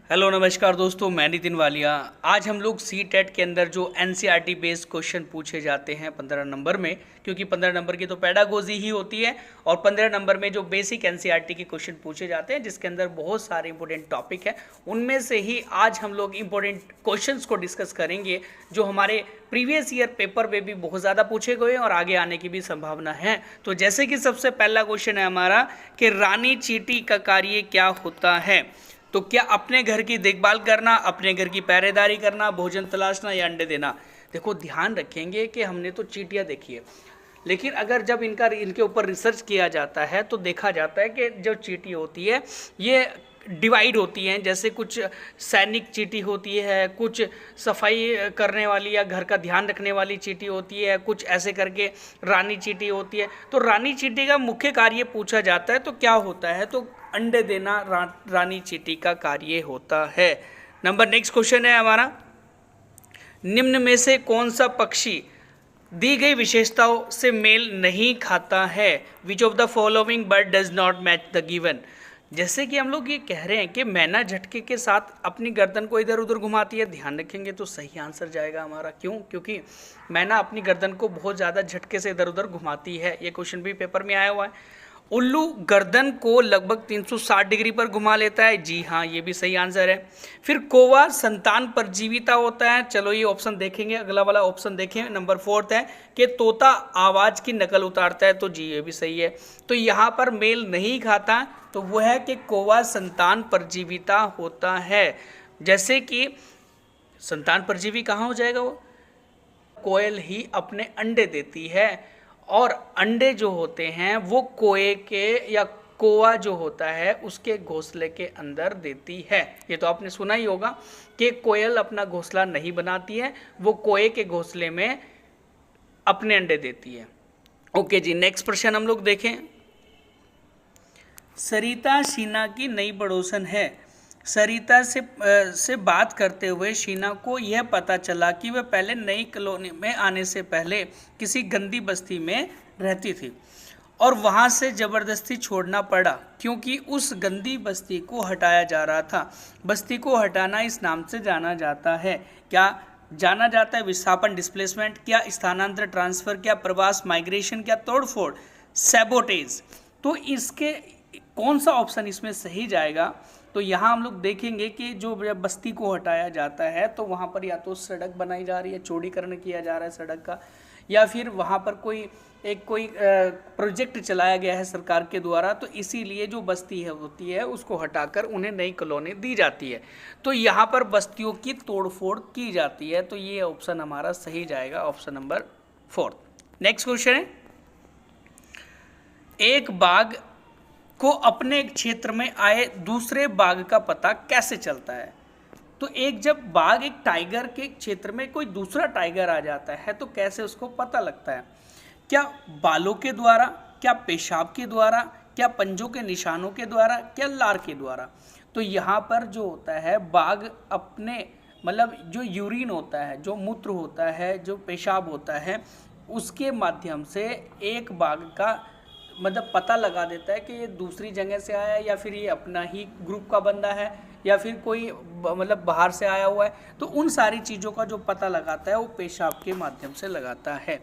Hello नमस्कार दोस्तों, मैं नितिन वालिया। आज हम लोग सी टेट के अंदर जो एनसीईआरटी बेस्ड क्वेश्चन पूछे जाते हैं 15 नंबर में, क्योंकि 15 नंबर की तो पेडागोजी ही होती है और 15 नंबर में जो बेसिक एनसीईआरटी के क्वेश्चन पूछे जाते हैं जिसके अंदर बहुत सारे इंपॉर्टेंट टॉपिक है, उनमें से ही आज हम लोग इंपॉर्टेंट क्वेश्चंस को डिस्कस करेंगे जो हमारे प्रीवियस ईयर पेपर में भी बहुत ज़्यादा पूछे गए और आगे आने की भी संभावना है। तो जैसे कि सबसे पहला क्वेश्चन है हमारा कि रानी चींटी का कार्य क्या होता है। तो क्या अपने घर की देखभाल करना, अपने घर की पहरेदारी करना, भोजन तलाशना या अंडे देना। देखो ध्यान रखेंगे कि हमने तो चींटियाँ देखी है, लेकिन अगर जब इनके ऊपर रिसर्च किया जाता है तो देखा जाता है कि जो चींटी होती है ये डिवाइड होती हैं। जैसे कुछ सैनिक चींटी होती है, कुछ सफाई करने वाली या घर का ध्यान रखने वाली चींटी होती है, कुछ ऐसे करके रानी चींटी होती है। तो रानी चींटी का मुख्य कार्य पूछा जाता है तो क्या होता है, तो अंडे देना रानी चींटी का कार्य होता है। नेक्स्ट क्वेश्चन है हमारा, निम्न में से कौन सा पक्षी दी गई विशेषताओं से मेल नहीं खाता है। Which of the following bird does not match the given. जैसे कि हम लोग ये कह रहे हैं कि मैना झटके के साथ अपनी गर्दन को इधर उधर घुमाती है, ध्यान रखेंगे तो सही आंसर जाएगा हमारा। क्यों? क्योंकि मैना अपनी गर्दन को बहुत ज़्यादा झटके से इधर उधर घुमाती है। ये क्वेश्चन भी पेपर में आया हुआ है। उल्लू गर्दन को लगभग 360 डिग्री पर घुमा लेता है। जी हाँ, ये भी सही आंसर है। फिर कौवा संतान परजीविता होता है। चलो ये ऑप्शन देखेंगे, अगला वाला ऑप्शन देखें। नंबर 4 है कि तोता आवाज़ की नकल उतारता है। तो जी ये भी सही है। तो यहाँ पर मेल नहीं खाता, तो वो है कि कौवा संतान परजीविता होता है। जैसे कि संतान परजीवी कहाँ हो जाएगा, वो कोयल ही अपने अंडे देती है और अंडे जो होते हैं वो कोए के या कोआ जो होता है उसके घोंसले के अंदर देती है। ये तो आपने सुना ही होगा कि कोयल अपना घोंसला नहीं बनाती है, वो कोए के घोंसले में अपने अंडे देती है। ओके जी, नेक्स्ट प्रश्न हम लोग देखें। सरिता शीना की नई पड़ोसन है। सरिता से बात करते हुए शीना को यह पता चला कि वह पहले नई कॉलोनी में आने से पहले किसी गंदी बस्ती में रहती थी और वहां से ज़बरदस्ती छोड़ना पड़ा क्योंकि उस गंदी बस्ती को हटाया जा रहा था। बस्ती को हटाना इस नाम से जाना जाता है। क्या जाना जाता है? विस्थापन डिस्प्लेसमेंट, क्या स्थानांतर ट्रांसफ़र, क्या प्रवास माइग्रेशन, क्या तोड़फोड़ सैबोटेज। तो इसके कौन सा ऑप्शन इसमें सही जाएगा? तो यहाँ हम लोग देखेंगे कि जो बस्ती को हटाया जाता है तो वहाँ पर या तो सड़क बनाई जा रही है, चौड़ीकरण किया जा रहा है सड़क का, या फिर वहाँ पर कोई प्रोजेक्ट चलाया गया है सरकार के द्वारा, तो इसीलिए जो बस्ती है होती है उसको हटाकर उन्हें नई कॉलोनी दी जाती है। तो यहाँ पर बस्तियों की तोड़फोड़ की जाती है। तो ये ऑप्शन हमारा सही जाएगा, ऑप्शन नंबर 4। नेक्स्ट क्वेश्चन है, एक बाघ को अपने क्षेत्र में आए दूसरे बाघ का पता कैसे चलता है। तो जब बाघ एक टाइगर के क्षेत्र में कोई दूसरा टाइगर आ जाता है तो कैसे उसको पता लगता है? क्या बालों के द्वारा, क्या पेशाब के द्वारा, क्या पंजों के निशानों के द्वारा, क्या लार के द्वारा। तो यहाँ पर जो होता है बाघ अपने मतलब जो यूरिन होता है, जो मूत्र होता है, जो पेशाब होता है, उसके माध्यम से एक बाघ का मतलब पता लगा देता है कि ये दूसरी जगह से आया है या फिर ये अपना ही ग्रुप का बंदा है या फिर कोई मतलब बाहर से आया हुआ है। तो उन सारी चीज़ों का जो पता लगाता है वो पेशाब के माध्यम से लगाता है।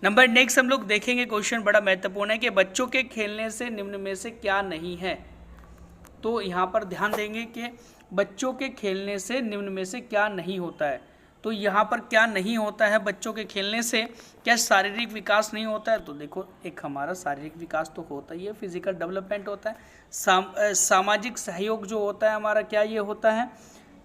नेक्स्ट हम लोग देखेंगे, क्वेश्चन बड़ा महत्वपूर्ण है कि बच्चों के खेलने से निम्न में से क्या नहीं है। तो यहाँ पर ध्यान देंगे कि बच्चों के खेलने से निम्न में से क्या नहीं होता है। तो यहाँ पर क्या नहीं होता है बच्चों के खेलने से? क्या शारीरिक विकास नहीं होता है? तो देखो एक हमारा शारीरिक विकास तो होता ही है, फिजिकल डेवलपमेंट होता है। सामाजिक सहयोग जो होता है हमारा, क्या ये होता है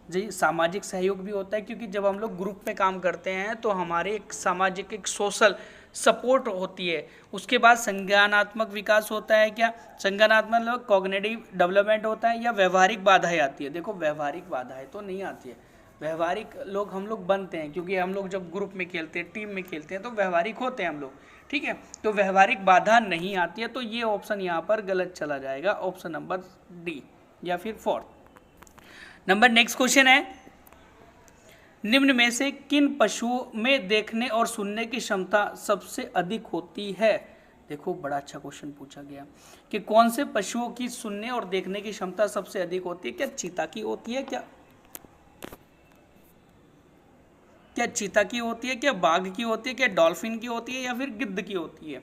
जी? सामाजिक सहयोग भी होता है, क्योंकि जब हम लोग ग्रुप में काम करते हैं तो हमारे एक सामाजिक एक सोशल सपोर्ट होती है। उसके बाद संज्ञानात्मक विकास होता है। क्या संज्ञानात्मक मतलब कॉग्निटिव डेवलपमेंट होता है, या व्यवहारिक बाधाएं आती है? देखो व्यवहारिक बाधाएं तो नहीं आती है। व्यवहारिक लोग हम लोग बनते हैं क्योंकि हम लोग जब ग्रुप में खेलते हैं, टीम में खेलते हैं तो व्यवहारिक होते हैं हम लोग, ठीक है। तो व्यवहारिक बाधा नहीं आती है, तो ये ऑप्शन यहाँ पर गलत चला जाएगा, ऑप्शन नंबर डी या फिर 4 नंबर। नेक्स्ट क्वेश्चन है, निम्न में से किन पशुओं में देखने और सुनने की क्षमता सबसे अधिक होती है? देखो बड़ा अच्छा क्वेश्चन पूछा गया कि कौन से पशुओं की सुनने और देखने की क्षमता सबसे अधिक होती है। क्या चीता की होती है, क्या क्या चीता की होती है, क्या बाघ की होती है, क्या डॉल्फिन की होती है, या फिर गिद्ध की होती है?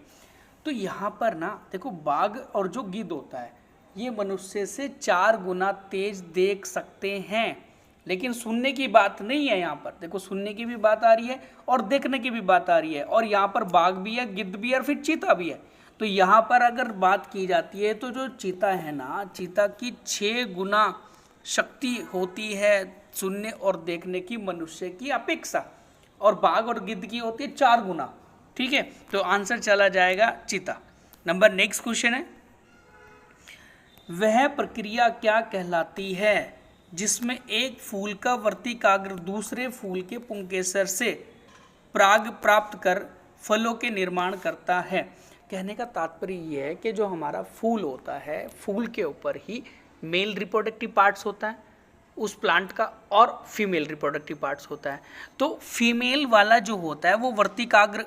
तो यहाँ पर ना देखो, बाघ और जो गिद्ध होता है ये मनुष्य से 4 गुना तेज देख सकते हैं, लेकिन सुनने की बात नहीं है। यहाँ पर देखो, सुनने की भी बात आ रही है और देखने की भी बात आ रही है, और यहाँ पर बाघ भी है, गिद्ध भी है और फिर चीता भी है। तो यहाँ पर अगर बात की जाती है तो जो चीता है ना, चीता की 6 गुना शक्ति होती है सुनने और देखने की मनुष्य की अपेक्षा, और बाघ और गिद्ध की होती है 4 गुना। ठीक है, तो आंसर चला जाएगा चीता। नंबर नेक्स्ट क्वेश्चन है, वह प्रक्रिया क्या कहलाती है जिसमें एक फूल का वर्तिकाग्र दूसरे फूल के पुंकेसर से पराग प्राप्त कर फलों के निर्माण करता है? कहने का तात्पर्य यह है कि जो हमारा फूल होता है, फूल के ऊपर ही मेल रिप्रोडक्टिव पार्ट्स होता है उस प्लांट का, और फीमेल रिप्रोडक्टिव पार्ट्स होता है। तो फीमेल वाला जो होता है वो वर्तिकाग्र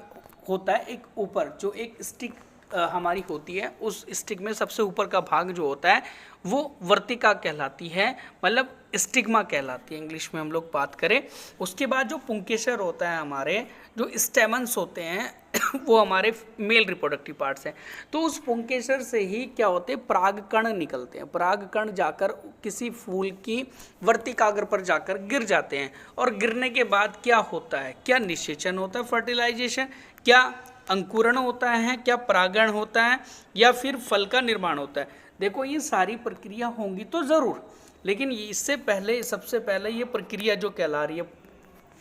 होता है, एक ऊपर जो एक स्टिक हमारी होती है, उस स्टिक में सबसे ऊपर का भाग जो होता है वो वर्तिका कहलाती है, मतलब स्टिग्मा कहलाती है इंग्लिश में हम लोग बात करें। उसके बाद जो पुंकेसर होता है, हमारे जो स्टेमन्स होते हैं वो हमारे मेल रिप्रोडक्टिव पार्ट्स हैं। तो उस पुंकेसर से ही क्या होते हैं, परागकण निकलते हैं। परागकण जाकर किसी फूल की वर्तिकाग्र पर जाकर गिर जाते हैं, और गिरने के बाद क्या होता है, क्या निषेचन होता है, फर्टिलाइजेशन, क्या अंकुरण होता है, क्या परागण होता है, या फिर फल का निर्माण होता है? देखो, ये सारी प्रक्रिया होंगी तो ज़रूर, लेकिन इससे पहले सबसे पहले ये प्रक्रिया जो कहला रही है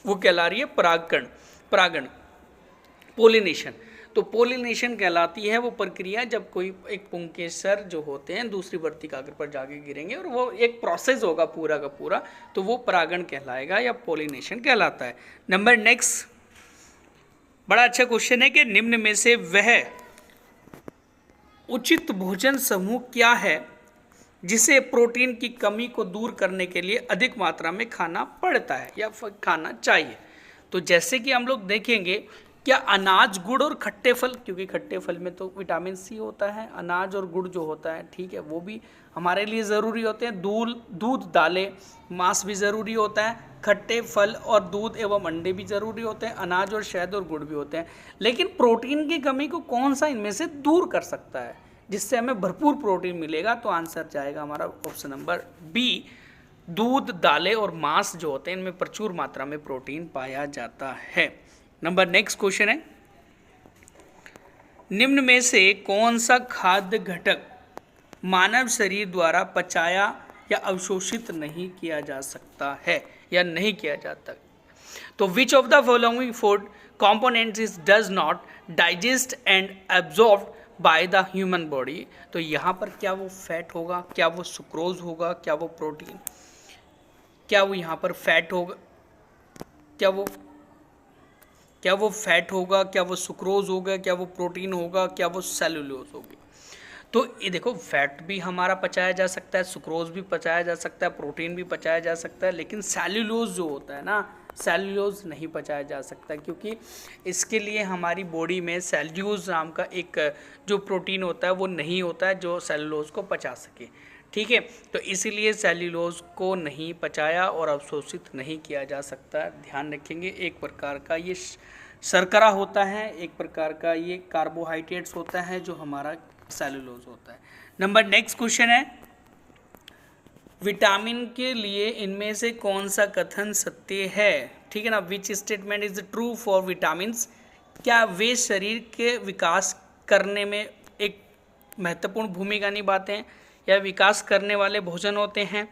वो कहला रही है परागण, पोलिनेशन। तो पोलिनेशन कहलाती है वो प्रक्रिया जब कोई एक पुंकेसर जो होते हैं दूसरी वर्तिकाग्र पर जाके गिरेंगे, और वो एक प्रोसेस होगा पूरा का पूरा, तो वो परागण कहलाएगा या पोलिनेशन कहलाता है। नंबर नेक्स्ट, बड़ा अच्छा क्वेश्चन है कि निम्न में से वह उचित भोजन समूह क्या है जिसे प्रोटीन की कमी को दूर करने के लिए अधिक मात्रा में खाना पड़ता है या खाना चाहिए? तो जैसे कि हम लोग देखेंगे, क्या अनाज, गुड़ और खट्टे फल, क्योंकि खट्टे फल में तो विटामिन सी होता है, अनाज और गुड़ जो होता है, ठीक है, वो भी हमारे लिए ज़रूरी होते हैं। दूध, दालें, मांस भी ज़रूरी होता है, खट्टे फल और दूध एवं अंडे भी ज़रूरी होते हैं, अनाज और शहद और गुड़ भी होते हैं। लेकिन प्रोटीन की कमी को कौन सा इनमें से दूर कर सकता है जिससे हमें भरपूर प्रोटीन मिलेगा? तो आंसर जाएगा हमारा ऑप्शन नंबर बी, दूध, दालें और मांस जो होते हैं इनमें प्रचुर मात्रा में प्रोटीन पाया जाता है। नंबर नेक्स्ट क्वेश्चन है, निम्न में से कौन सा खाद्य घटक मानव शरीर द्वारा पचाया या अवशोषित नहीं किया जा सकता है या नहीं किया जाता? तो which of the following food components is does not digest and absorbed by the human body? तो यहाँ पर क्या वो फैट होगा, क्या वो सुक्रोज होगा, क्या वो प्रोटीन, क्या वो यहाँ पर फैट होगा, क्या वो फैट होगा, क्या वो सुक्रोज होगा, क्या वो प्रोटीन होगा, क्या वो सेलुलोज होगी? तो ये देखो, फैट भी हमारा पचाया जा सकता है, सुक्रोज भी पचाया जा सकता है, प्रोटीन भी पचाया जा सकता है, लेकिन सेलुलोज जो होता है ना, सेलुलोज नहीं पचाया जा सकता, क्योंकि इसके लिए हमारी बॉडी में सेल्यूलोज नाम का एक जो प्रोटीन होता है वो नहीं होता है जो सेलुलोज को पचा सके। ठीक है, तो इसीलिए सेल्यूलोज को नहीं पचाया और अवशोषित नहीं किया जा सकता। ध्यान रखेंगे, एक प्रकार का ये शर्करा होता है, एक प्रकार का ये कार्बोहाइड्रेट्स होता है जो हमारा सेल्यूलोज होता है। नंबर नेक्स्ट क्वेश्चन है, विटामिन के लिए इनमें से कौन सा कथन सत्य है? ठीक है ना, which statement is true for vitamins? क्या वे शरीर के विकास करने में एक महत्वपूर्ण भूमिका निभाते हैं या विकास करने वाले भोजन होते हैं?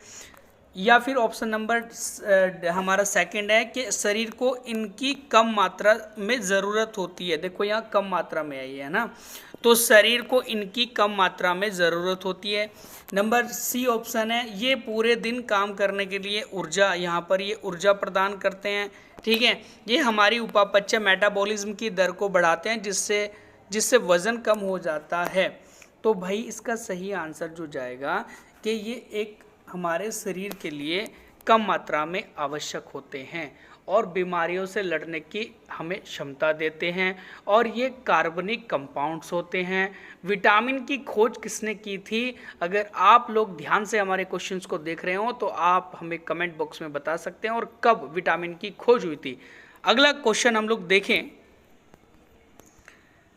या फिर ऑप्शन नंबर हमारा सेकंड है कि शरीर को इनकी कम मात्रा में ज़रूरत होती है। देखो यहाँ कम मात्रा में आई है ना, तो शरीर को इनकी कम मात्रा में ज़रूरत होती है। नंबर सी ऑप्शन है, ये पूरे दिन काम करने के लिए ऊर्जा, यहाँ पर ये ऊर्जा प्रदान करते हैं। ठीक है, ये हमारी उपापचय मेटाबॉलिज्म की दर को बढ़ाते हैं जिससे वज़न कम हो जाता है। तो भाई इसका सही आंसर जो जाएगा कि ये एक हमारे शरीर के लिए कम मात्रा में आवश्यक होते हैं और बीमारियों से लड़ने की हमें क्षमता देते हैं, और ये कार्बनिक कंपाउंड्स होते हैं। विटामिन की खोज किसने की थी? अगर आप लोग ध्यान से हमारे क्वेश्चंस को देख रहे हो तो आप हमें कमेंट बॉक्स में बता सकते हैं, और कब विटामिन की खोज हुई थी। अगला क्वेश्चन हम लोग देखें,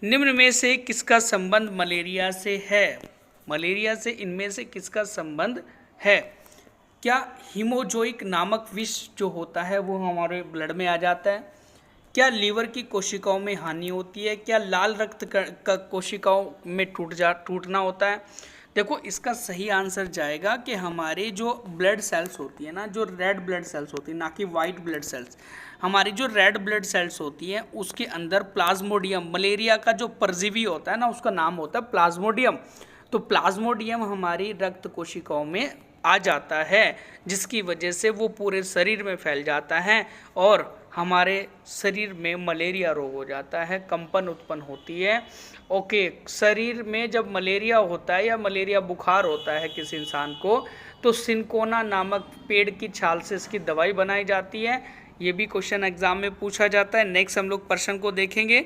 निम्न में से किसका संबंध मलेरिया से है? मलेरिया से इनमें से किसका संबंध है? क्या हीमोजोइक नामक विष जो होता है वो हमारे ब्लड में आ जाता है? क्या लीवर की कोशिकाओं में हानि होती है? क्या लाल रक्त का कोशिकाओं में टूटना होता है? देखो, इसका सही आंसर जाएगा कि हमारे जो ब्लड सेल्स होती है ना, जो रेड ब्लड सेल्स होती है, ना कि वाइट ब्लड सेल्स, हमारी जो रेड ब्लड सेल्स होती हैं उसके अंदर प्लाज्मोडियम, मलेरिया का जो परजीवी होता है ना उसका नाम होता है प्लाज्मोडियम। तो प्लाज्मोडियम हमारी रक्त कोशिकाओं में आ जाता है, जिसकी वजह से वो पूरे शरीर में फैल जाता है और हमारे शरीर में मलेरिया रोग हो जाता है, कंपन उत्पन्न होती है। ओके, शरीर में जब मलेरिया होता है या मलेरिया बुखार होता है किसी इंसान को, तो सिनकोना नामक पेड़ की छाल से इसकी दवाई बनाई जाती है। ये भी क्वेश्चन एग्जाम में पूछा जाता है। नेक्स्ट हम लोग प्रश्न को देखेंगे,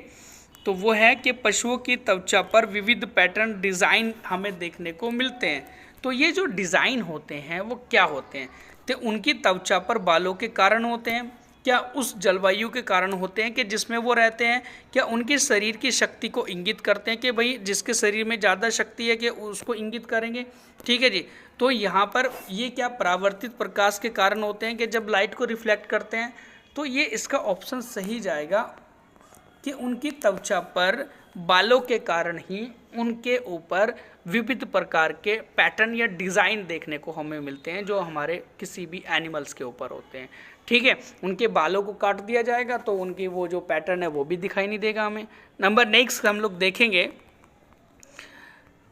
तो वो है कि पशुओं की त्वचा पर विविध पैटर्न डिज़ाइन हमें देखने को मिलते हैं। तो ये जो डिज़ाइन होते हैं वो क्या होते हैं? तो उनकी त्वचा पर बालों के कारण होते हैं? क्या उस जलवायु के कारण होते हैं कि जिसमें वो रहते हैं? क्या उनके शरीर की शक्ति को इंगित करते हैं कि भाई जिसके शरीर में ज़्यादा शक्ति है कि उसको इंगित करेंगे? ठीक है जी। तो यहाँ पर ये क्या परावर्तित प्रकाश के कारण होते हैं कि जब लाइट को रिफ्लेक्ट करते हैं? तो ये इसका ऑप्शन सही जाएगा कि उनकी त्वचा पर बालों के कारण ही उनके ऊपर विविध प्रकार के पैटर्न या डिज़ाइन देखने को हमें मिलते हैं जो हमारे किसी भी एनिमल्स के ऊपर होते हैं। ठीक है, उनके बालों को काट दिया जाएगा तो उनकी वो जो पैटर्न है वो भी दिखाई नहीं देगा हमें। नंबर नेक्स्ट हम लोग देखेंगे,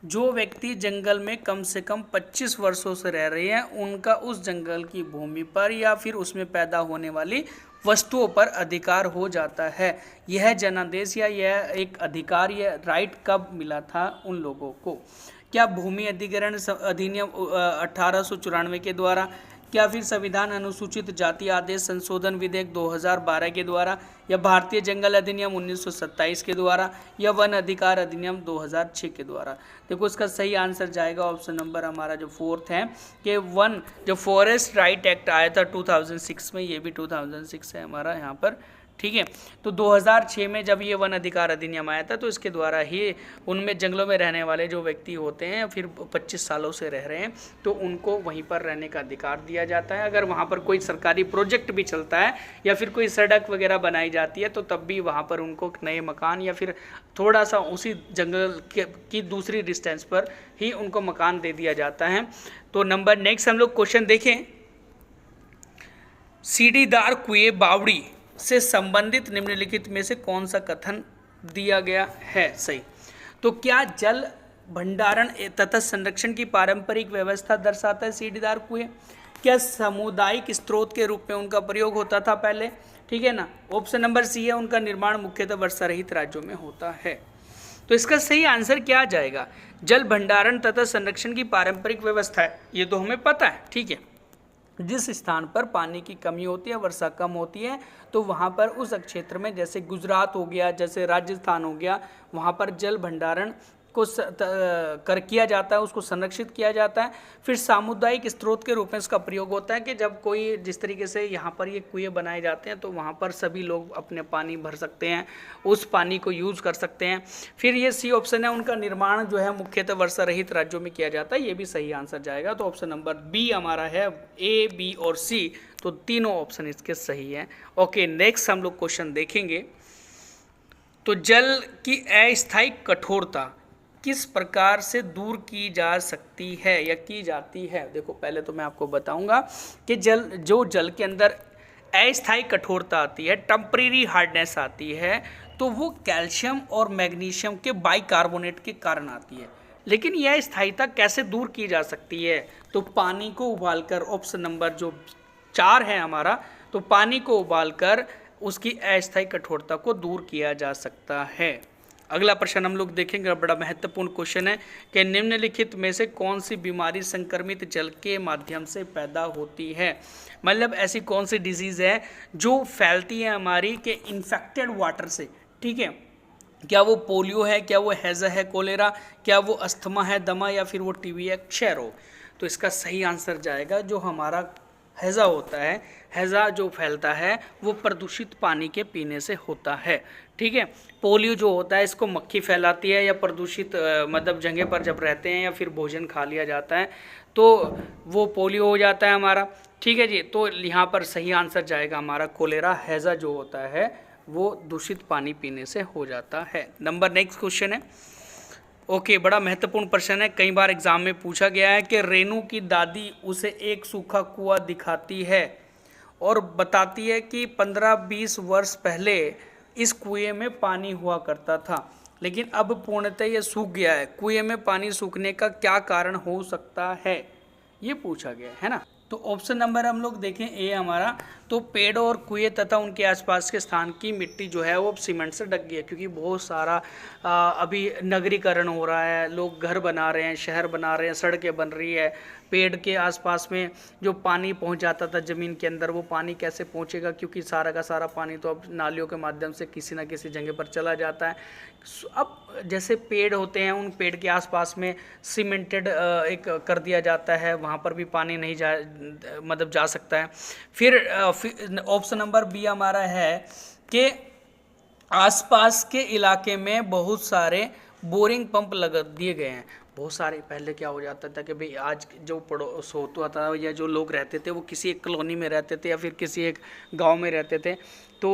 जो व्यक्ति जंगल में कम से कम 25 वर्षों से रह रहे हैं उनका उस जंगल की भूमि पर या फिर उसमें पैदा होने वाली वस्तुओं पर अधिकार हो जाता है। यह जनादेश या यह एक अधिकार या राइट कब मिला था उन लोगों को? क्या भूमि अधिग्रहण अधिनियम 1894 के द्वारा, क्या फिर संविधान अनुसूचित जाति आदेश संशोधन विधेयक 2012 के द्वारा, या भारतीय जंगल अधिनियम 1927 के द्वारा, या वन अधिकार अधिनियम 2006 के द्वारा? देखो, इसका सही आंसर जाएगा ऑप्शन नंबर हमारा जो फोर्थ है कि वन जो फॉरेस्ट राइट एक्ट आया था 2006 में, ये भी 2006 है हमारा यहाँ पर। ठीक है, तो 2006 में जब ये वन अधिकार अधिनियम आया था तो इसके द्वारा ही उनमें जंगलों में रहने वाले जो व्यक्ति होते हैं फिर 25 सालों से रह रहे हैं तो उनको वहीं पर रहने का अधिकार दिया जाता है। अगर वहाँ पर कोई सरकारी प्रोजेक्ट भी चलता है या फिर कोई सड़क वगैरह बनाई जाती है तो तब भी वहाँ पर उनको नए मकान या फिर थोड़ा सा उसी जंगल की दूसरी डिस्टेंस पर ही उनको मकान दे दिया जाता है। तो नंबर नेक्स्ट हम लोग क्वेश्चन देखें, सीढ़ीदार कुएं बावड़ी से संबंधित निम्नलिखित में से कौन सा कथन दिया गया है सही? तो क्या जल भंडारण तथा संरक्षण की पारंपरिक व्यवस्था दर्शाता है सीढ़ीदार कुएं? क्या सामुदायिक स्रोत के रूप में उनका प्रयोग होता था पहले? ठीक है ना, ऑप्शन नंबर सी है, उनका निर्माण मुख्यतः वर्षा रहित राज्यों में होता है। तो इसका सही आंसर क्या आ जाएगा? जल भंडारण तथा संरक्षण की पारंपरिक व्यवस्था है, ये तो हमें पता है। ठीक है, जिस स्थान पर पानी की कमी होती है, वर्षा कम होती है, तो वहाँ पर उस क्षेत्र में जैसे गुजरात हो गया, जैसे राजस्थान हो गया, वहाँ पर जल भंडारण को किया जाता है, उसको संरक्षित किया जाता है। फिर सामुदायिक स्रोत के रूप में इसका प्रयोग होता है कि जब कोई जिस तरीके से यहाँ पर ये कुएं बनाए जाते हैं तो वहाँ पर सभी लोग अपने पानी भर सकते हैं, उस पानी को यूज़ कर सकते हैं। फिर ये सी ऑप्शन है, उनका निर्माण जो है मुख्यतः वर्षा रहित राज्यों में किया जाता है, ये भी सही आंसर जाएगा। तो ऑप्शन नंबर बी हमारा है, ए बी और सी, तो तीनों ऑप्शन इसके सही हैं। ओके, नेक्स्ट हम लोग क्वेश्चन देखेंगे, तो जल की अस्थायी कठोरता किस प्रकार से दूर की जा सकती है या की जाती है? देखो, पहले तो मैं आपको बताऊंगा कि जल के अंदर अस्थायी कठोरता आती है, टेम्परेरी हार्डनेस आती है, तो वो कैल्शियम और मैग्नीशियम के बाइकार्बोनेट के कारण आती है। लेकिन यह स्थायिता कैसे दूर की जा सकती है? तो पानी को उबालकर, ऑप्शन नंबर जो 4 है हमारा, तो पानी को उबालकर उसकी अस्थायी कठोरता को दूर किया जा सकता है। अगला प्रश्न हम लोग देखेंगे, बड़ा महत्वपूर्ण क्वेश्चन है कि निम्नलिखित में से कौन सी बीमारी संक्रमित जल के माध्यम से पैदा होती है? मतलब ऐसी कौन सी डिजीज़ है जो फैलती है हमारी कि इन्फेक्टेड वाटर से? ठीक है, क्या वो पोलियो है, क्या वो हैज़ा है, कोलेरा, क्या वो अस्थमा है, दमा, या फिर वो टीबी है, क्षय रोग? तो इसका सही आंसर जाएगा जो हमारा हैज़ा होता है, हैज़ा जो फैलता है वो प्रदूषित पानी के पीने से होता है। ठीक है, पोलियो जो होता है इसको मक्खी फैलाती है या प्रदूषित मतलब जगह पर जब रहते हैं या फिर भोजन खा लिया जाता है तो वो पोलियो हो जाता है हमारा। ठीक है जी, तो यहाँ पर सही आंसर जाएगा हमारा कोलेरा। हैज़ा जो होता है वो दूषित पानी पीने से हो जाता है। नेक्स्ट क्वेश्चन है। ओके, बड़ा महत्वपूर्ण प्रश्न है, कई बार एग्जाम में पूछा गया है कि रेनू की दादी उसे एक सूखा कुआं दिखाती है और बताती है कि 15-20 वर्ष पहले इस कुएं में पानी हुआ करता था, लेकिन अब पूर्णतः यह सूख गया है। कुएं में पानी सूखने का क्या कारण हो सकता है, ये पूछा गया है ना। तो ऑप्शन नंबर हम लोग देखें ए हमारा, तो पेड़ और कुएं तथा उनके आसपास के स्थान की मिट्टी जो है वो सीमेंट से ढक गई है, क्योंकि बहुत सारा अभी नगरीकरण हो रहा है, लोग घर बना रहे हैं, शहर बना रहे हैं, सड़कें बन रही है। पेड़ के आसपास में जो पानी पहुंच जाता था ज़मीन के अंदर, वो पानी कैसे पहुंचेगा, क्योंकि सारा का सारा पानी तो अब नालियों के माध्यम से किसी ना किसी जगह पर चला जाता है। अब जैसे पेड़ होते हैं, उन पेड़ के आसपास में सीमेंटेड एक कर दिया जाता है, वहाँ पर भी पानी नहीं जा सकता है। फिर ऑप्शन नंबर बी हमारा है कि आसपास के इलाके में बहुत सारे बोरिंग पंप लगा दिए गए हैं। बहुत सारे, पहले क्या हो जाता था कि भाई आज जो पड़ोस होता था या जो लोग रहते थे वो किसी एक कॉलोनी में रहते थे या फिर किसी एक गांव में रहते थे, तो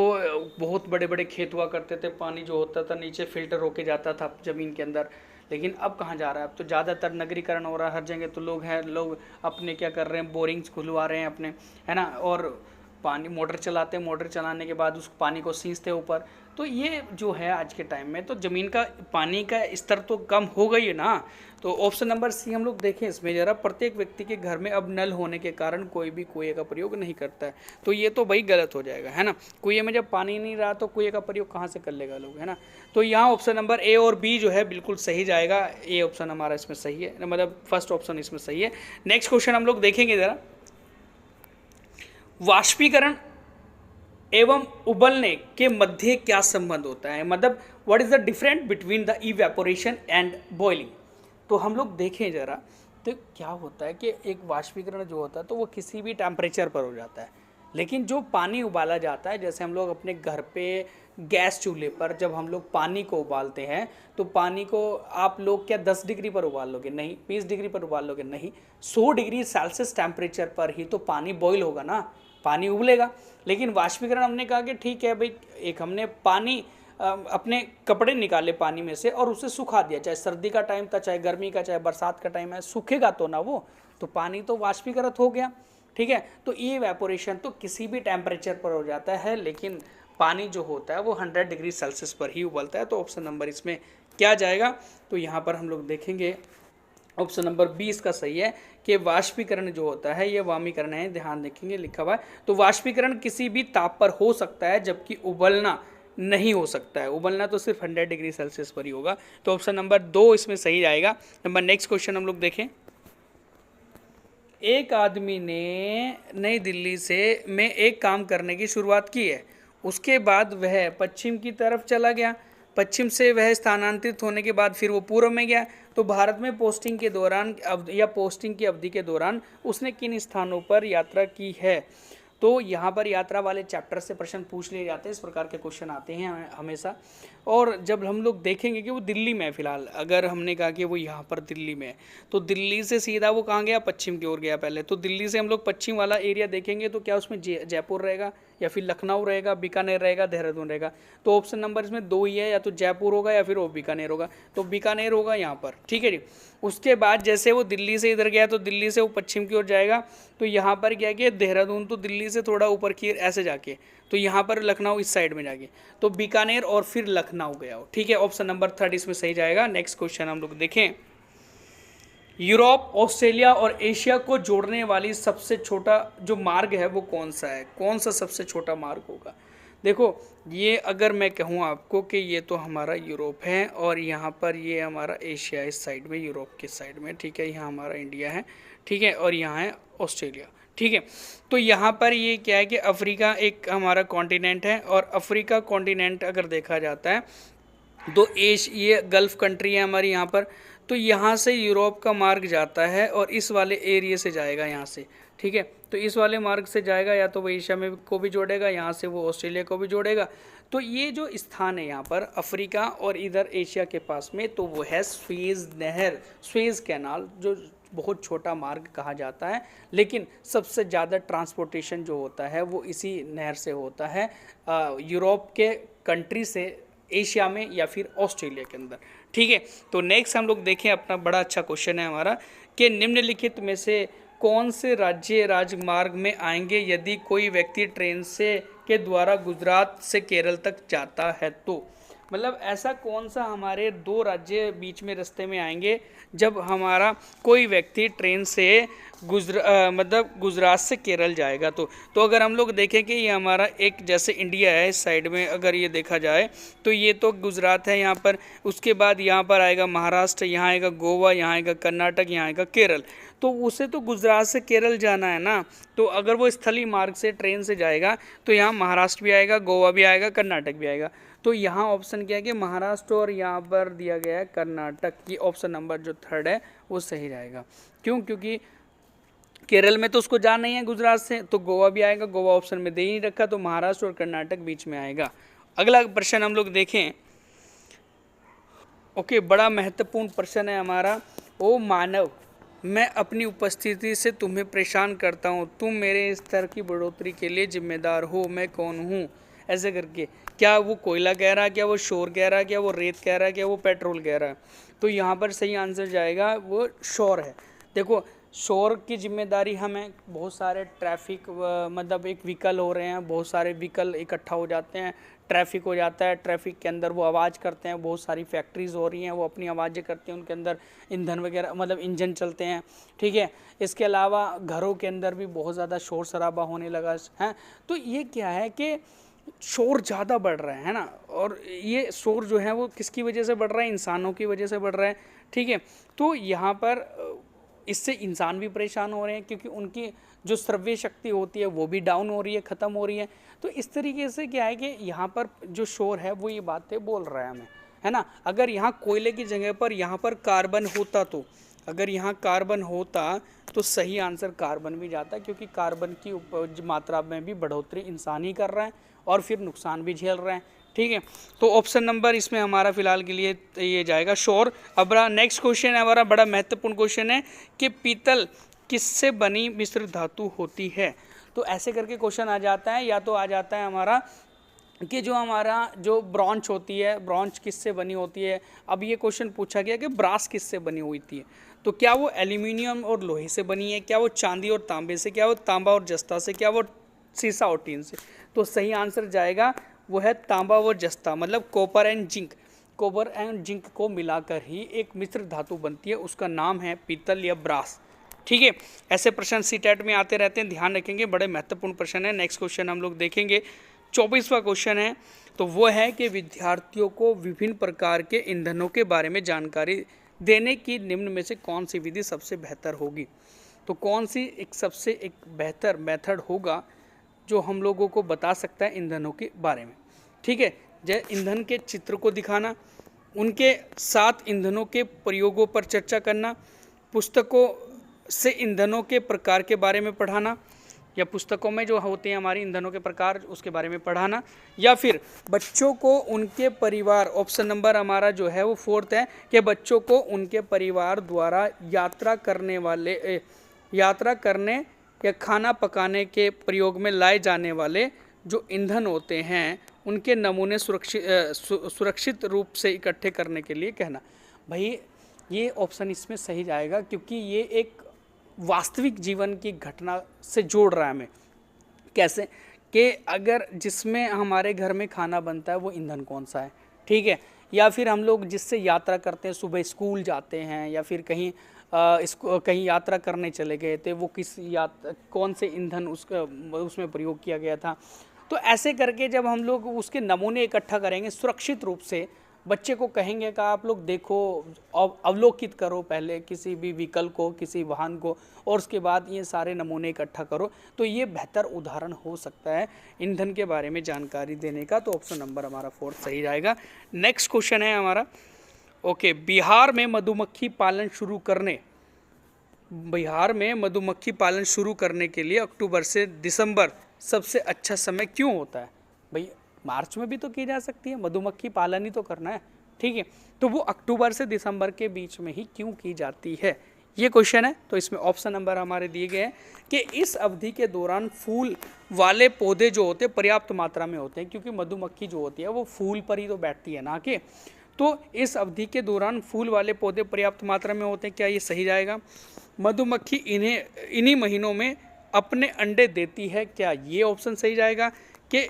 बहुत बड़े बड़े खेत हुआ करते थे, पानी जो होता था नीचे फिल्टर होके जाता था ज़मीन के अंदर। लेकिन अब कहाँ जा रहा है, अब तो ज़्यादातर नगरीकरण हो रहा है, हर जगह तो लोग अपने क्या कर रहे हैं, बोरिंग्स खुलवा रहे हैं अपने, है ना, और पानी मोटर चलाते हैं, मोटर चलाने के बाद उस पानी को सींचते हैं ऊपर। तो ये जो है आज के टाइम में तो ज़मीन का पानी का स्तर तो कम हो गई है ना। तो ऑप्शन नंबर सी हम लोग देखें इसमें ज़रा, प्रत्येक व्यक्ति के घर में अब नल होने के कारण कोई भी कुएं का प्रयोग नहीं करता है, तो ये तो भाई गलत हो जाएगा, है ना। कुएं में जब पानी नहीं रहा तो कुएं का प्रयोग कहाँ से कर लेगा लोग, है ना। तो यहाँ ऑप्शन नंबर ए और बी जो है बिल्कुल सही जाएगा। ए ऑप्शन हमारा इसमें सही है, मतलब फर्स्ट ऑप्शन इसमें सही है। नेक्स्ट क्वेश्चन हम लोग देखेंगे ज़रा, वाष्पीकरण एवं उबलने के मध्य क्या संबंध होता है, मतलब what is the difference between the evaporation and boiling. तो हम लोग देखें जरा, तो क्या होता है कि एक वाष्पीकरण जो होता है तो वो किसी भी टेम्परेचर पर हो जाता है, लेकिन जो पानी उबाला जाता है, जैसे हम लोग अपने घर पे गैस चूल्हे पर जब हम लोग पानी को उबालते हैं, तो पानी को आप लोग क्या 10 डिग्री पर उबाल लोगे, नहीं। 20 डिग्री पर उबाल लोगे, नहीं। 100 डिग्री सेल्सियस टेम्परेचर पर ही तो पानी बॉईल होगा ना, पानी उबलेगा। लेकिन वाष्पीकरण हमने कहा कि ठीक है भाई, एक हमने पानी अपने कपड़े निकाले पानी में से और उसे सुखा दिया, चाहे सर्दी का टाइम था, चाहे गर्मी का, चाहे बरसात का टाइम है, सूखेगा तो ना वो, तो पानी तो वाष्पीकृत हो गया। ठीक है, तो ये इवेपोरेशन तो किसी भी टेम्परेचर पर हो जाता है, लेकिन पानी जो होता है वो 100 डिग्री सेल्सियस पर ही उबलता है। तो ऑप्शन नंबर इसमें क्या जाएगा, तो यहाँ पर हम लोग देखेंगे ऑप्शन नंबर 20 का सही है कि वाष्पीकरण जो होता है ये वामीकरण है, ध्यान रखेंगे लिखा हुआ है। तो वाष्पीकरण किसी भी ताप पर हो सकता है, जबकि उबलना नहीं हो सकता है। उबलना तो सिर्फ 100 डिग्री सेल्सियस पर ही होगा। तो ऑप्शन नंबर 2 इसमें सही आएगा। नेक्स्ट क्वेश्चन हम लोग देखें, एक आदमी ने नई दिल्ली से में एक काम करने की शुरुआत की है, उसके बाद वह पश्चिम की तरफ चला गया, पश्चिम से वह स्थानांतरित होने के बाद फिर वो पूर्व में गया। तो भारत में पोस्टिंग के दौरान या पोस्टिंग की अवधि के दौरान उसने किन स्थानों पर यात्रा की है। तो यहाँ पर यात्रा वाले चैप्टर से प्रश्न पूछ लिए जाते हैं, इस प्रकार के क्वेश्चन आते हैं हमेशा। और जब हम लोग देखेंगे कि वो दिल्ली में है फिलहाल, अगर हमने कहा कि वो यहाँ पर दिल्ली में है, तो दिल्ली से सीधा वो कहाँ गया, पश्चिम की ओर गया पहले। तो दिल्ली से हम लोग पश्चिम वाला एरिया देखेंगे तो क्या उसमें जयपुर रहेगा या फिर लखनऊ रहेगा, बीकानेर रहेगा, देहरादून रहेगा। तो ऑप्शन नंबर इसमें 2 ही है, या तो जयपुर होगा या फिर वो बीकानेर होगा। तो बीकानेर होगा यहाँ पर, ठीक है जी। उसके बाद जैसे वो दिल्ली से इधर गया तो दिल्ली से वो पश्चिम की ओर जाएगा, तो यहाँ पर क्या कि देहरादून तो दिल्ली से थोड़ा ऊपर की ऐसे जाके, तो यहाँ पर लखनऊ इस साइड में जाके, तो बीकानेर और फिर लखनऊ गया हो, ठीक है। ऑप्शन नंबर 3 इसमें सही जाएगा। नेक्स्ट क्वेश्चन हम लोग देखें, यूरोप, ऑस्ट्रेलिया और एशिया को जोड़ने वाली सबसे छोटा जो मार्ग है वो कौन सा है, कौन सा सबसे छोटा मार्ग होगा। देखो, ये अगर मैं कहूँ आपको कि ये तो हमारा यूरोप है और यहाँ पर ये हमारा एशिया इस साइड में, यूरोप के साइड में, ठीक है। यहाँ हमारा इंडिया है, ठीक है, और यहाँ है ऑस्ट्रेलिया, ठीक है। तो यहाँ पर ये क्या है कि अफ्रीका एक हमारा कॉन्टिनेंट है, और अफ्रीका कॉन्टिनेंट अगर देखा जाता है तो ये गल्फ़ कंट्री है हमारी यहाँ पर। तो यहाँ से यूरोप का मार्ग जाता है और इस वाले एरिया से जाएगा यहाँ से, ठीक है। तो इस वाले मार्ग से जाएगा, या तो वो एशिया में को भी जोड़ेगा, यहाँ से वो ऑस्ट्रेलिया को भी जोड़ेगा। तो ये जो स्थान है यहाँ पर अफ्रीका और इधर एशिया के पास में, तो वो है स्वेज नहर, स्वेज कैनाल, जो बहुत छोटा मार्ग कहा जाता है, लेकिन सबसे ज़्यादा ट्रांसपोर्टेशन जो होता है वो इसी नहर से होता है, यूरोप के कंट्री से एशिया में या फिर ऑस्ट्रेलिया के अंदर। ठीक है। तो नेक्स्ट हम लोग देखें, अपना बड़ा अच्छा क्वेश्चन है हमारा कि निम्नलिखित में से कौन से राज्य राजमार्ग में आएंगे यदि कोई व्यक्ति ट्रेन से के द्वारा गुजरात से केरल तक जाता है। तो मतलब ऐसा कौन सा हमारे दो राज्य बीच में रास्ते में आएंगे जब हमारा कोई व्यक्ति ट्रेन से मतलब गुजरात से केरल जाएगा। तो अगर हम लोग देखें कि ये हमारा एक जैसे इंडिया है, इस साइड में अगर ये देखा जाए तो ये तो गुजरात है यहाँ पर, उसके बाद यहाँ पर आएगा महाराष्ट्र, यहाँ आएगा गोवा, यहाँ आएगा कर्नाटक, यहाँ आएगा केरल। तो उसे तो गुजरात से केरल जाना है ना, तो अगर वो स्थलीय मार्ग से ट्रेन से जाएगा तो यहाँ महाराष्ट्र भी आएगा, गोवा भी आएगा, कर्नाटक भी आएगा। तो यहाँ ऑप्शन क्या है कि महाराष्ट्र और यहाँ पर दिया गया है कर्नाटक। ये ऑप्शन नंबर जो 3 है वो सही रहेगा। क्यों? क्योंकि केरल में तो उसको जाना ही है गुजरात से, तो गोवा भी आएगा, गोवा ऑप्शन में दे ही नहीं रखा, तो महाराष्ट्र और कर्नाटक बीच में आएगा। अगला प्रश्न हम लोग देखें। ओके, बड़ा महत्वपूर्ण प्रश्न है हमारा। ओ मानव, मैं अपनी उपस्थिति से तुम्हें परेशान करता हूँ, तुम मेरे स्तर की बढ़ोतरी के लिए जिम्मेदार हो, मैं कौन हूँ? ऐसे करके, क्या वो कोयला कह रहा है, क्या वो शोर कह रहा है, क्या वो रेत कह रहा है, क्या वो पेट्रोल कह रहा है? तो यहाँ पर सही आंसर जाएगा वो शोर है। देखो, शोर की जिम्मेदारी हमें, बहुत सारे ट्रैफिक मतलब एक व्हीकल हो रहे हैं, बहुत सारे व्हीकल इकट्ठा हो जाते हैं, ट्रैफिक हो जाता है, ट्रैफिक के अंदर वो आवाज़ करते हैं, बहुत सारी फैक्ट्रीज़ हो रही हैं, वो अपनी आवाज़ें करती हैं, उनके अंदर ईंधन वगैरह मतलब इंजन चलते हैं। ठीक है। इसके अलावा घरों के अंदर भी बहुत ज़्यादा शोर शराबा होने लगा है। तो ये क्या है कि शोर ज़्यादा बढ़ रहा है ना, और ये शोर जो है वो किसकी वजह से बढ़ रहा है? इंसानों की वजह से बढ़ रहा है। ठीक है। तो यहाँ पर इससे इंसान भी परेशान हो रहे हैं, क्योंकि उनकी जो श्रव्य शक्ति होती है वो भी डाउन हो रही है, ख़त्म हो रही है। तो इस तरीके से क्या है कि यहाँ पर जो शोर है वो ये बातें बोल रहा है हमें, है ना। अगर यहाँ कोयले की जगह पर यहाँ पर कार्बन होता, तो अगर यहाँ कार्बन होता तो सही आंसर कार्बन भी जाता, क्योंकि कार्बन की मात्रा में भी बढ़ोतरी इंसान ही कर रहा है और फिर नुकसान भी झेल रहे हैं। ठीक है। तो ऑप्शन नंबर इसमें हमारा फिलहाल के लिए ये जाएगा शोर। अब नेक्स्ट क्वेश्चन है हमारा, बड़ा महत्वपूर्ण क्वेश्चन है कि पीतल किससे बनी मिश्र धातु होती है। तो ऐसे करके क्वेश्चन आ जाता है, या तो आ जाता है हमारा कि जो हमारा जो ब्रॉन्ज होती है, ब्रॉन्ज किससे बनी होती है। अब ये क्वेश्चन पूछा गया कि ब्रास किससे बनी हुई थी, तो क्या वो एल्यूमिनियम और लोहे से बनी है, क्या वो चांदी और तांबे से, क्या वो तांबा और जस्ता से, क्या वो सीसा और टीन से। तो सही आंसर जाएगा वो है तांबा और जस्ता, मतलब copper and zinc. Copper and zinc को मिलाकर ही एक मिश्र धातु बनती है, उसका नाम है पीतल या ब्रास। ठीक है। ऐसे प्रश्न सीटेट में आते रहते हैं, ध्यान रखेंगे, बड़े महत्वपूर्ण प्रश्न है। नेक्स्ट क्वेश्चन हम लोग देखेंगे, 24वां क्वेश्चन है। तो वो है कि विद्यार्थियों को विभिन्न प्रकार के ईंधनों के बारे में जानकारी देने की निम्न में से कौन सी विधि सबसे बेहतर होगी। तो कौन सी सबसे बेहतर मेथड होगा जो हम लोगों को बता सकता है ईंधनों के बारे में। ठीक है। जैसे ईंधन के चित्र को दिखाना, उनके साथ ईंधनों के प्रयोगों पर चर्चा करना, पुस्तकों से ईंधनों के प्रकार के बारे में पढ़ाना, या पुस्तकों में जो होते हैं हमारे ईंधनों के प्रकार उसके बारे में पढ़ाना, या फिर बच्चों को उनके परिवार, ऑप्शन नंबर हमारा जो है वो 4th है कि बच्चों को उनके परिवार द्वारा यात्रा करने या खाना पकाने के प्रयोग में लाए जाने वाले जो ईंधन होते हैं उनके नमूने सुरक्षित रूप से इकट्ठे करने के लिए कहना। भाई ये ऑप्शन इसमें सही जाएगा, क्योंकि ये एक वास्तविक जीवन की घटना से जोड़ रहा है हमें। कैसे कि अगर जिसमें हमारे घर में खाना बनता है वो ईंधन कौन सा है। ठीक है। या फिर हम लोग जिससे यात्रा करते हैं, सुबह स्कूल जाते हैं या फिर कहीं यात्रा करने चले गए थे, वो कौन से ईंधन उसमें प्रयोग किया गया था। तो ऐसे करके जब हम लोग उसके नमूने इकट्ठा करेंगे सुरक्षित रूप से, बच्चे को कहेंगे कि आप लोग देखो, अवलोकित करो पहले किसी भी व्हीकल को, किसी वाहन को, और उसके बाद ये सारे नमूने इकट्ठा करो, तो ये बेहतर उदाहरण हो सकता है ईंधन के बारे में जानकारी देने का। तो ऑप्शन नंबर हमारा 4th सही जाएगा। नेक्स्ट क्वेश्चन है हमारा, ओके, बिहार में मधुमक्खी पालन शुरू करने बिहार में मधुमक्खी पालन शुरू करने के लिए अक्टूबर से दिसंबर सबसे अच्छा समय क्यों होता है? भाई मार्च में भी तो की जा सकती है, मधुमक्खी पालन ही तो करना है, ठीक है। तो वो अक्टूबर से दिसंबर के बीच में ही क्यों की जाती है, ये क्वेश्चन है। तो इसमें ऑप्शन नंबर हमारे दिए गए हैं कि इस अवधि के दौरान फूल वाले पौधे जो होते हैं पर्याप्त मात्रा में होते हैं, क्योंकि मधुमक्खी जो होती है वो फूल पर ही तो बैठती है ना कि। तो इस अवधि के दौरान फूल वाले पौधे पर्याप्त मात्रा में होते हैं, क्या ये सही जाएगा? मधुमक्खी इन्हीं महीनों में अपने अंडे देती है, क्या ये ऑप्शन सही जाएगा? कि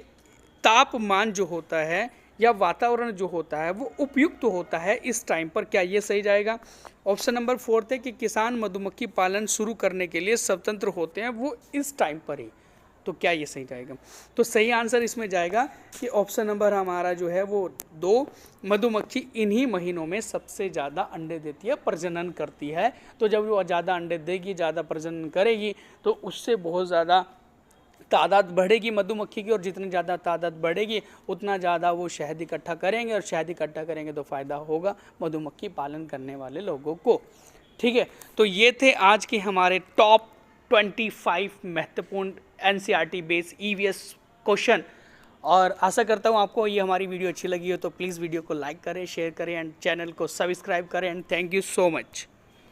तापमान जो होता है या वातावरण जो होता है वो उपयुक्त होता है इस टाइम पर, क्या ये सही जाएगा? ऑप्शन नंबर 4 है कि किसान मधुमक्खी पालन शुरू करने के लिए स्वतंत्र होते हैं वो इस टाइम पर ही, तो क्या ये सही जाएगा? तो सही आंसर इसमें जाएगा कि ऑप्शन नंबर हमारा जो है वो 2, मधुमक्खी इन्हीं महीनों में सबसे ज़्यादा अंडे देती है, प्रजनन करती है। तो जब वो ज़्यादा अंडे देगी, ज़्यादा प्रजनन करेगी, तो उससे बहुत ज़्यादा तादाद बढ़ेगी मधुमक्खी की, और जितनी ज़्यादा तादाद बढ़ेगी उतना ज़्यादा वो शहद इकट्ठा करेंगे, और शहद इकट्ठा करेंगे तो फ़ायदा होगा मधुमक्खी पालन करने वाले लोगों को, ठीक है। तो ये थे आज के हमारे टॉप 25 महत्वपूर्ण एनसीईआरटी बेस्ड ईवीएस क्वेश्चन, और आशा करता हूँ आपको ये हमारी वीडियो अच्छी लगी हो। तो प्लीज़ वीडियो को लाइक करें, शेयर करें एंड चैनल को सब्सक्राइब करें, and thank you so much.